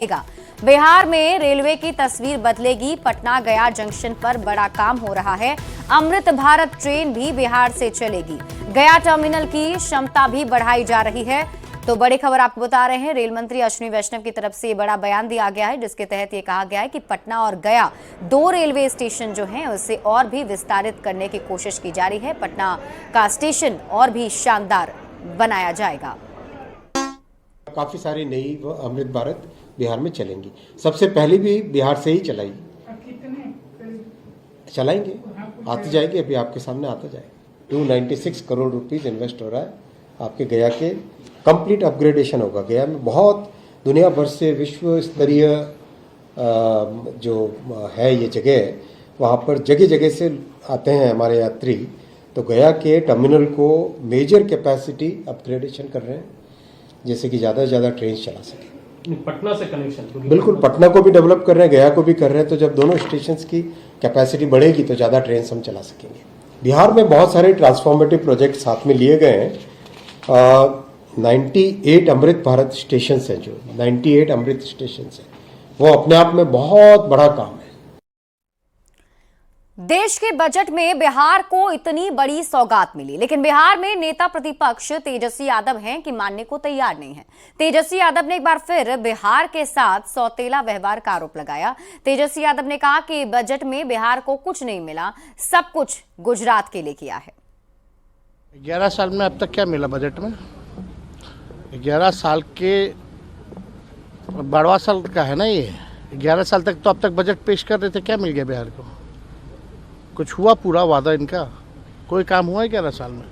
बिहार में रेलवे की तस्वीर बदलेगी। पटना गया जंक्शन पर बड़ा काम हो रहा है। अमृत भारत ट्रेन भी बिहार से चलेगी। गया टर्मिनल की क्षमता भी बढ़ाई जा रही है। तो बड़ी खबर आपको बता रहे हैं, रेल मंत्री अश्विनी वैष्णव की तरफ से ये बड़ा बयान दिया गया है, जिसके तहत ये कहा गया है कि पटना और गया दो रेलवे स्टेशन जो हैं उसे और भी विस्तारित करने की कोशिश की जा रही है। पटना का स्टेशन और भी शानदार बनाया जाएगा। काफी सारी नई अमृत भारत बिहार में चलेंगी। सबसे पहले भी बिहार से ही चलाएंगे, आती जाएगी। अभी आपके सामने आता जाएगा। 296 करोड़ रुपीस इन्वेस्ट हो रहा है आपके गया के। कंप्लीट अपग्रेडेशन होगा। गया में बहुत दुनिया भर से विश्व स्तरीय जो है ये जगह, वहाँ पर जगह जगह से आते हैं हमारे यात्री। तो गया के टर्मिनल को मेजर कैपेसिटी अपग्रेडेशन कर रहे हैं, जैसे कि ज़्यादा से ज़्यादा ट्रेन चला सके। पटना से कनेक्शन बिल्कुल, पटना को भी डेवलप कर रहे हैं, गया को भी कर रहे हैं। तो जब दोनों स्टेशन की कैपेसिटी बढ़ेगी तो ज़्यादा ट्रेन हम चला सकेंगे। बिहार में बहुत सारे ट्रांसफॉर्मेटिव प्रोजेक्ट साथ में लिए गए हैं। 98 अमृत भारत स्टेशन हैं, जो 98 अमृत स्टेशन हैं, वो अपने आप में बहुत बड़ा काम है। देश के बजट में बिहार को इतनी बड़ी सौगात मिली, लेकिन बिहार में नेता प्रतिपक्ष तेजस्वी यादव हैं कि मानने को तैयार नहीं है। तेजस्वी यादव ने एक बार फिर बिहार के साथ सौतेला व्यवहार का आरोप लगाया। तेजस्वी यादव ने कहा कि बजट में बिहार को कुछ नहीं मिला, सब कुछ गुजरात के लिए किया है। 11 साल में अब तक क्या मिला बजट में? 11 साल के 12वां साल का है ना ये। 11 साल तक तो अब तक बजट पेश कर रहे थे, क्या मिल गया बिहार को? कुछ हुआ पूरा वादा इनका? कोई काम हुआ है 11 साल में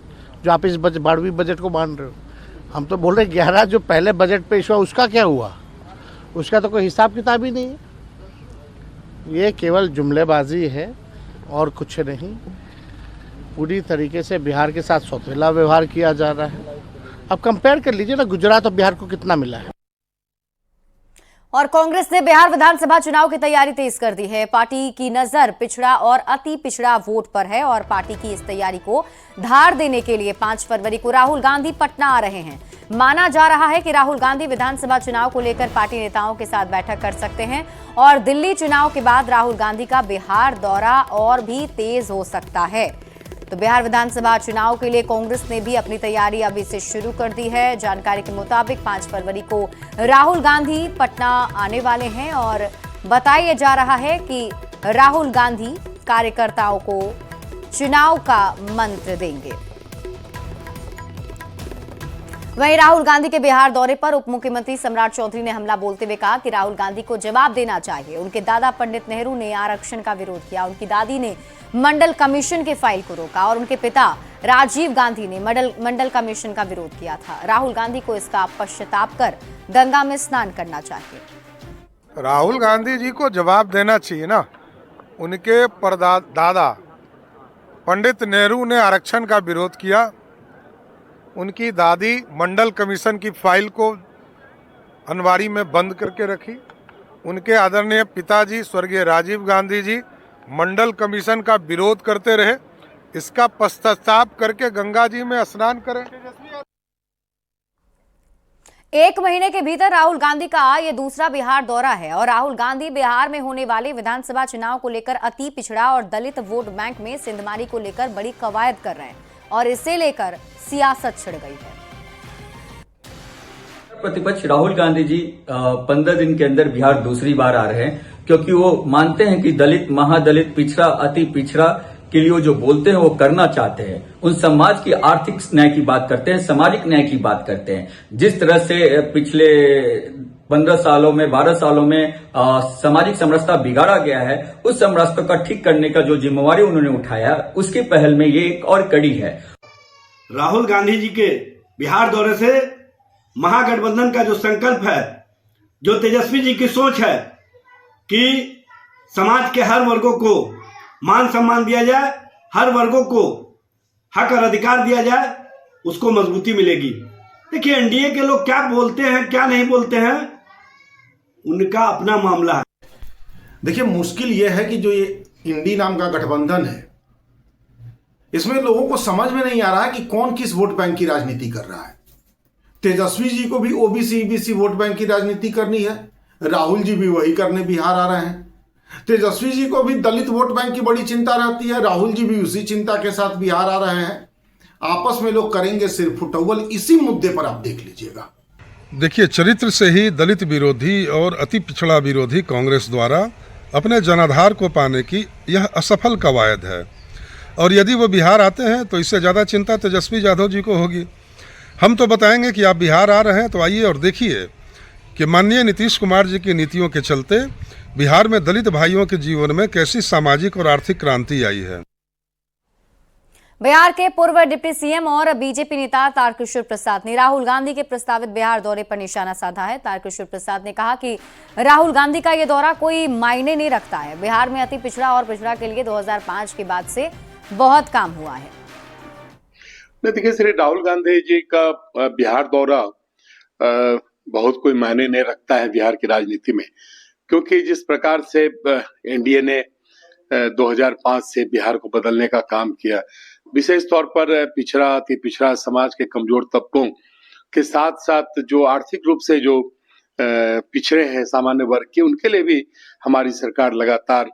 जो आप इस 12वीं बजट को मान रहे हो? हम तो बोल रहे 11 जो पहले बजट पेश हुआ उसका क्या हुआ? उसका तो कोई हिसाब किताब ही नहीं है। ये केवल जुमलेबाजी है और कुछ नहीं। पूरी तरीके से बिहार के साथ सौतेला व्यवहार किया जा रहा है। अब कंपेयर कर लीजिए ना, गुजरात और बिहार को कितना मिला है। और कांग्रेस ने बिहार विधानसभा चुनाव की तैयारी तेज कर दी है। पार्टी की नजर पिछड़ा और अति पिछड़ा वोट पर है और पार्टी की इस तैयारी को धार देने के लिए 5 फरवरी को राहुल गांधी पटना आ रहे हैं। माना जा रहा है कि राहुल गांधी विधानसभा चुनाव को लेकर पार्टी नेताओं के साथ बैठक कर सकते हैं और दिल्ली चुनाव के बाद राहुल गांधी का बिहार दौरा और भी तेज हो सकता है। तो बिहार विधानसभा चुनाव के लिए कांग्रेस ने भी अपनी तैयारी अभी से शुरू कर दी है। जानकारी के मुताबिक 5 फरवरी को राहुल गांधी पटना आने वाले हैं और बताया जा रहा है कि राहुल गांधी कार्यकर्ताओं को चुनाव का मंत्र देंगे। वहीं राहुल गांधी के बिहार दौरे पर उप मुख्यमंत्री सम्राट चौधरी ने हमला बोलते हुए कहा कि राहुल गांधी को जवाब देना चाहिए। उनके दादा पंडित नेहरू ने आरक्षण का विरोध किया, उनकी दादी ने मंडल कमीशन के फाइल को रोका और उनके पिता राजीव गांधी ने मंडल कमीशन का विरोध किया था। राहुल गांधी को इसका पश्चाताप कर गंगा में स्नान करना चाहिए। राहुल गांधी जी को जवाब देना चाहिए ना। उनके दादा पंडित नेहरू ने आरक्षण का विरोध किया, उनकी दादी मंडल कमीशन की फाइल को अनवारी में बंद करके रखी, उनके आदरणीय पिताजी स्वर्गीय राजीव गांधी जी मंडल कमीशन का विरोध करते रहे। इसका पश्चाताप करके गंगा जी में स्नान करें। 1 महीने के भीतर राहुल गांधी का ये दूसरा बिहार दौरा है और राहुल गांधी बिहार में होने वाले विधानसभा चुनाव को लेकर अति पिछड़ा और दलित वोट बैंक में सिंधमारी को लेकर बड़ी कवायद कर रहे हैं और इसे लेकर सियासत छिड़ गई है। प्रतिपक्ष राहुल गांधी जी 15 दिन के अंदर बिहार दूसरी बार आ रहे हैं, क्योंकि वो मानते हैं कि दलित, महादलित, पिछड़ा, अति पिछड़ा के लिए वो जो बोलते हैं वो करना चाहते हैं। उन समाज की आर्थिक न्याय की बात करते हैं, सामाजिक न्याय की बात करते हैं। जिस तरह से पिछले 15 सालों में 12 सालों में सामाजिक समरसता बिगाड़ा गया है, उस समरसता का ठीक करने का जो जिम्मेवारी उन्होंने उठाया, उसकी पहल में ये एक और कड़ी है। राहुल गांधी जी के बिहार दौरे से महागठबंधन का जो संकल्प है, जो तेजस्वी जी की सोच है कि समाज के हर वर्गों को मान सम्मान दिया जाए, हर वर्गों को हक और अधिकार दिया जाए, उसको मजबूती मिलेगी। देखिए, एनडीए के लोग क्या बोलते हैं क्या नहीं बोलते हैं, उनका अपना मामला है। देखिए, मुश्किल यह है कि जो ये इंडी नाम का गठबंधन है, इसमें लोगों को समझ में नहीं आ रहा है कि कौन किस वोट बैंक की राजनीति कर रहा है। तेजस्वी जी को भी ओबीसी ईबीसी वोट बैंक की राजनीति करनी है, राहुल जी भी वही करने बिहार आ रहे हैं। तेजस्वी जी को भी दलित वोट बैंक की बड़ी चिंता रहती है, राहुल जी भी उसी चिंता के साथ बिहार आ रहे हैं। आपस में लोग करेंगे सिर्फ फुटबॉल, इसी मुद्दे पर आप देख लीजिएगा। देखिए, चरित्र से ही दलित विरोधी और अति पिछड़ा विरोधी कांग्रेस द्वारा अपने जनाधार को पाने की यह असफल कवायद है, और यदि वो बिहार आते हैं तो इससे ज़्यादा चिंता तेजस्वी यादव जी को होगी। हम तो बताएंगे कि आप बिहार आ रहे हैं तो आइए और देखिए कि माननीय नीतीश कुमार जी की नीतियों के चलते बिहार में दलित भाइयों के जीवन में कैसी सामाजिक और आर्थिक क्रांति आई है। बिहार के पूर्व डिप्टी सीएम और बीजेपी नेता तारकिशोर प्रसाद ने राहुल गांधी के प्रस्तावित बिहार दौरे पर निशाना साधा है। तारकिशोर प्रसाद ने कहा कि राहुल गांधी का यह दौरा कोई मायने नहीं रखता है। बिहार में अति पिछड़ा और पिछड़ा के लिए 2005 के बाद से बहुत काम हुआ है। देखिए, श्री राहुल गांधी जी का बिहार दौरा बहुत कोई मायने नहीं रखता है बिहार की राजनीति में, क्योंकि जिस प्रकार से एनडीए ने 2005 से बिहार को बदलने का काम किया, विशेष तौर पर पिछड़ा अति पिछड़ा समाज के कमजोर तबकों के साथ साथ जो आर्थिक रूप से जो पिछड़े हैं सामान्य वर्ग के, उनके लिए भी हमारी सरकार लगातार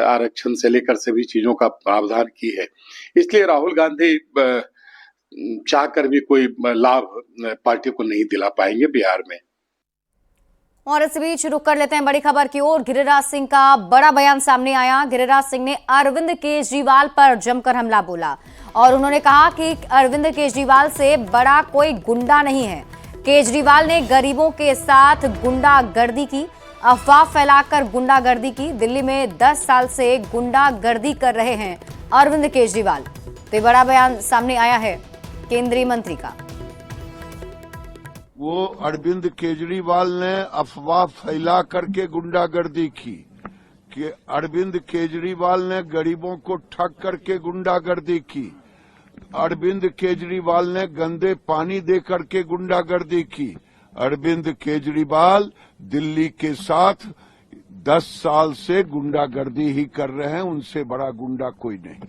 आरक्षण से लेकर सभी चीजों का प्रावधान की है। इसलिए राहुल गांधी चाहकर भी कोई लाभ पार्टी को नहीं दिला पाएंगे बिहार में। और इस बीच रुक कर लेते हैं बड़ी खबर की ओर। गिरिराज सिंह का बड़ा बयान सामने आया। गिरिराज सिंह ने अरविंद केजरीवाल पर जमकर हमला बोला और उन्होंने कहा कि अरविंद केजरीवाल से बड़ा कोई गुंडा नहीं है। केजरीवाल ने गरीबों के साथ गुंडागर्दी की, अफवाह फैलाकर गुंडागर्दी की। दिल्ली में 10 साल से गुंडागर्दी कर रहे हैं अरविंद केजरीवाल। तो बड़ा बयान सामने आया है केंद्रीय मंत्री का। वो अरविंद केजरीवाल ने अफवाह फैला करके गुंडागर्दी की कि अरविंद केजरीवाल ने गरीबों को ठग करके गुंडागर्दी की, अरविंद केजरीवाल ने गंदे पानी दे करके गुंडागर्दी की। अरविंद केजरीवाल दिल्ली के साथ 10 साल से गुंडागर्दी ही कर रहे हैं, उनसे बड़ा गुंडा कोई नहीं।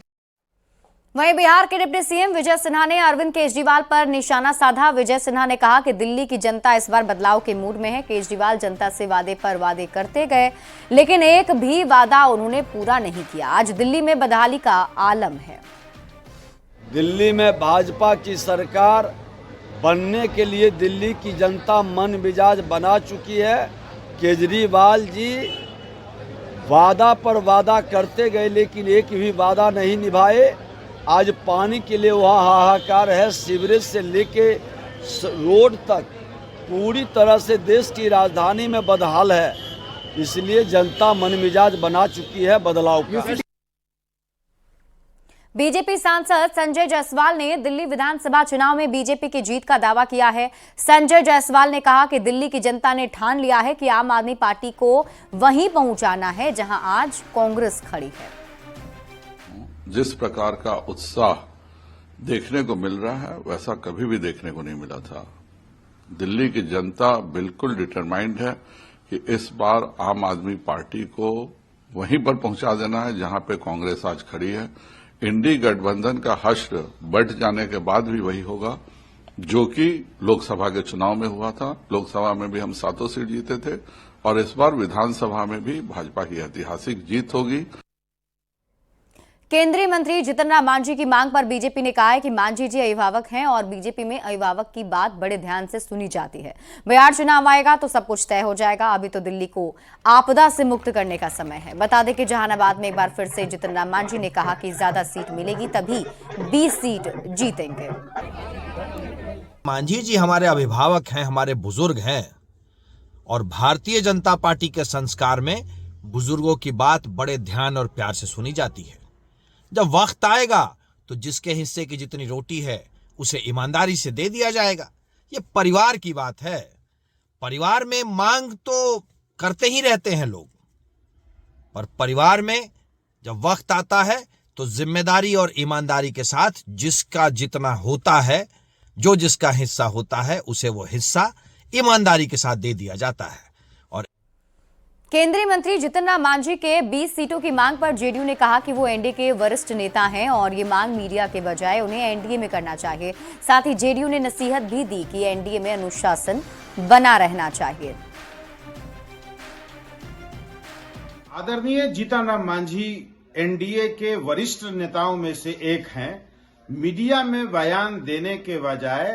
वहीं बिहार के डिप्टी सीएम विजय सिन्हा ने अरविंद केजरीवाल पर निशाना साधा। विजय सिन्हा ने कहा कि दिल्ली की जनता इस बार बदलाव के मूड में है। केजरीवाल जनता से वादे पर वादे करते गए, लेकिन एक भी वादा उन्होंने पूरा नहीं किया। आज दिल्ली में बदहाली का आलम है। दिल्ली में भाजपा की सरकार बनने के लिए दिल्ली की जनता मन मिजाज बना चुकी है। केजरीवाल जी वादा पर वादा करते गए, लेकिन एक भी वादा नहीं निभाए। आज पानी के लिए वहाँ हाहाकार है। सीवरेज से लेके रोड तक पूरी तरह से देश की राजधानी में बदहाल है। इसलिए जनता मन मिजाज बना चुकी है बदलाव का। बीजेपी सांसद संजय जायसवाल ने दिल्ली विधानसभा चुनाव में बीजेपी की जीत का दावा किया है। संजय जायसवाल ने कहा कि दिल्ली की जनता ने ठान लिया है कि आम आदमी पार्टी को वहीं पहुंचाना है जहां आज कांग्रेस खड़ी है। जिस प्रकार का उत्साह देखने को मिल रहा है वैसा कभी भी देखने को नहीं मिला था। दिल्ली की जनता बिल्कुल डिटरमाइंड है कि इस बार आम आदमी पार्टी को वहीं पर पहुंचा देना है जहां पे कांग्रेस आज खड़ी है। इंडी गठबंधन का हश्र बढ़ जाने के बाद भी वही होगा जो कि लोकसभा के चुनाव में हुआ था। लोकसभा में भी हम 7 सीट जीते थे और इस बार विधानसभा में भी भाजपा की ऐतिहासिक जीत होगी। केंद्रीय मंत्री जीतन राम मांझी की मांग पर बीजेपी ने कहा है कि मांझी जी अभिभावक हैं और बीजेपी में अभिभावक की बात बड़े ध्यान से सुनी जाती है। बिहार चुनाव आएगा तो सब कुछ तय हो जाएगा। अभी तो दिल्ली को आपदा से मुक्त करने का समय है। बता दें कि जहानाबाद में एक बार फिर से जीतन राम मांझी ने कहा कि ज्यादा सीट मिलेगी तभी 20 सीट जीतेंगे। मांझी जी हमारे अभिभावक हैं, हमारे बुजुर्ग हैं और भारतीय जनता पार्टी के संस्कार में बुजुर्गों की बात बड़े ध्यान और प्यार से सुनी जाती है। जब वक्त आएगा तो जिसके हिस्से की जितनी रोटी है उसे ईमानदारी से दे दिया जाएगा। ये परिवार की बात है। परिवार में मांग तो करते ही रहते हैं लोग, पर परिवार में जब वक्त आता है तो जिम्मेदारी और ईमानदारी के साथ जिसका जितना होता है, जो जिसका हिस्सा होता है उसे वो हिस्सा ईमानदारी के साथ दे दिया जाता है। केंद्रीय मंत्री जीतन राम मांझी के 20 सीटों की मांग पर जेडीयू ने कहा कि वो एनडीए के वरिष्ठ नेता हैं और ये मांग मीडिया के बजाय उन्हें एनडीए में करना चाहिए। साथ ही जेडीयू ने नसीहत भी दी कि एनडीए में अनुशासन बना रहना चाहिए। आदरणीय जीतनराम मांझी एनडीए के वरिष्ठ नेताओं में से एक हैं। मीडिया में बयान देने के बजाय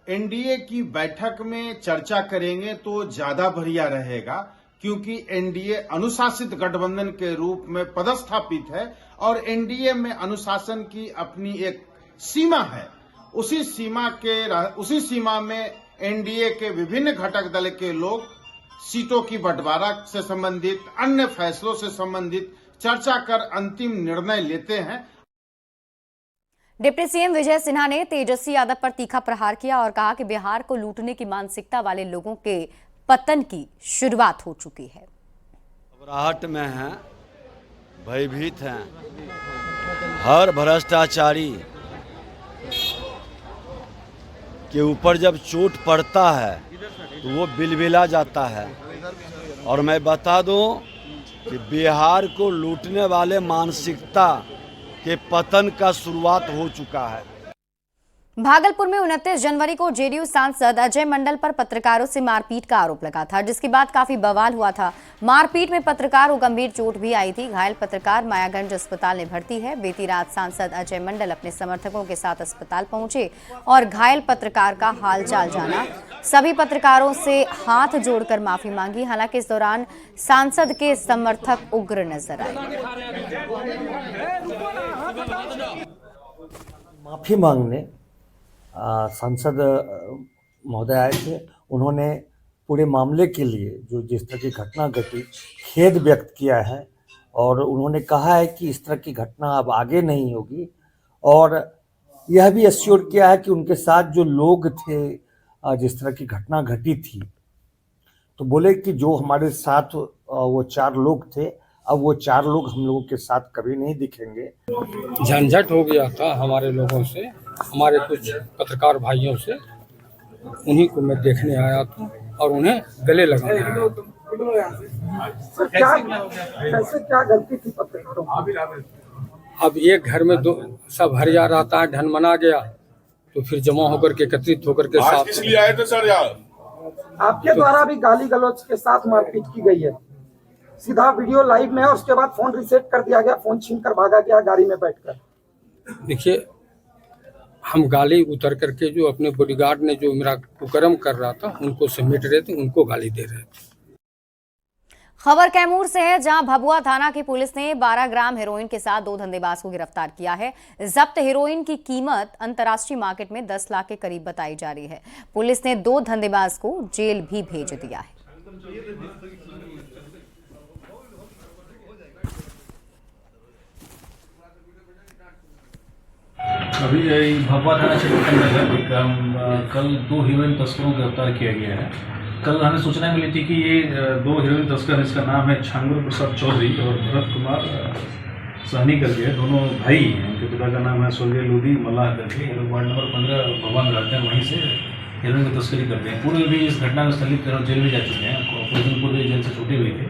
एनडीए की बैठक में चर्चा करेंगे तो ज्यादा बढ़िया रहेगा, क्योंकि एनडीए अनुशासित गठबंधन के रूप में पदस्थापित है और एनडीए में अनुशासन की अपनी एक सीमा है। उसी सीमा में एनडीए के विभिन्न घटक दल के लोग सीटों की बंटवारा से संबंधित अन्य फैसलों से संबंधित चर्चा कर अंतिम निर्णय लेते हैं। डिप्टी सीएम विजय सिन्हा ने तेजस्वी यादव पर तीखा प्रहार किया और कहा कि बिहार को लूटने की मानसिकता वाले लोगों के पतन की शुरुआत हो चुकी है। घबराहट में हैं, भयभीत हैं। हर भ्रष्टाचारी के ऊपर जब चोट पड़ता है तो वो बिलबिला जाता है। और मैं बता दूं कि बिहार को लूटने वाले मानसिकता के पतन का शुरुआत हो चुका है। भागलपुर में 29 जनवरी को जेडीयू सांसद अजय मंडल पर पत्रकारों से मारपीट का आरोप लगा था, जिसके बाद काफी बवाल हुआ था। मारपीट में पत्रकार को गंभीर चोट भी आई थी। घायल पत्रकार मायागंज अस्पताल में भर्ती है। बीती रात सांसद अजय मंडल अपने समर्थकों के साथ अस्पताल पहुंचे और घायल पत्रकार का हालचाल जाना। सभी पत्रकारों से हाथ जोड़कर माफी मांगी। हालांकि इस दौरान सांसद के समर्थक उग्र नजर आए। माफी मांगने सांसद महोदय आए थे। उन्होंने पूरे मामले के लिए जो जिस तरह की घटना घटी खेद व्यक्त किया है और उन्होंने कहा है कि इस तरह की घटना अब आगे नहीं होगी, और यह भी एश्योर किया है कि उनके साथ जो लोग थे जिस तरह की घटना घटी थी, तो बोले कि जो हमारे साथ वो 4 लोग थे, अब वो 4 लोग हम लोगों के साथ कभी नहीं दिखेंगे। झंझट हो गया था हमारे लोगों से, हमारे कुछ पत्रकार भाइयों से। उन्हीं को मैं देखने आया था और उन्हें गले लगाने आया था। क्या गलती थी पत्रकारों? अब एक घर में सब हरिया रहता है, ढनमना गया तो फिर जमा होकर के एकत्रित होकर के साथ। इसलिए आए थे सर यार? आपके द्वारा भी गाली गलौज के साथ मारपीट की गई है। सीधा वीडियो लाइव में है, उसके बाद फोन रिसेट कर दिया गया, फोन छीन कर भागा गया गाड़ी में बैठकर। देखिए, हम गाली उतर करके जो अपने बॉडीगार्ड ने जो मेरा कुकर्म कर रहा था उनको समेट रहे थे, उनको गाली दे रहे थे। खबर कैमूर से है, जहां भभुआ थाना की पुलिस ने 12 ग्राम हेरोइन के साथ 2 धंधेबाज को गिरफ्तार किया है। जब्त हेरोइन की कीमत अंतर्राष्ट्रीय मार्केट में 10 लाख के करीब बताई जा रही है। पुलिस ने 2 धंधेबाज को जेल भी भेज दिया है। अभी भभुआ थाना क्षेत्र के अंतर्गत कल 2 हीरोइन तस्करों को गिरफ्तार किया गया है। कल हमें सूचना मिली थी कि ये 2 हीरोइन तस्कर, इसका नाम है छांगुर प्रसाद चौधरी और भरत कुमार सहनी करके, दोनों भाई हैं। उनके पिता का नाम है स्वर्गीय लोधी मल्लाह करके। ये लोग वार्ड नंबर 15 भभुआ में रहते हैं, वहीं से हीरोइन की तस्करी करते हैं। पूर्व भी इस घटना में संलिप्त जेल में जा चुके हैं। कुछ दिन पूर्व जेल से छूटे हुए थे।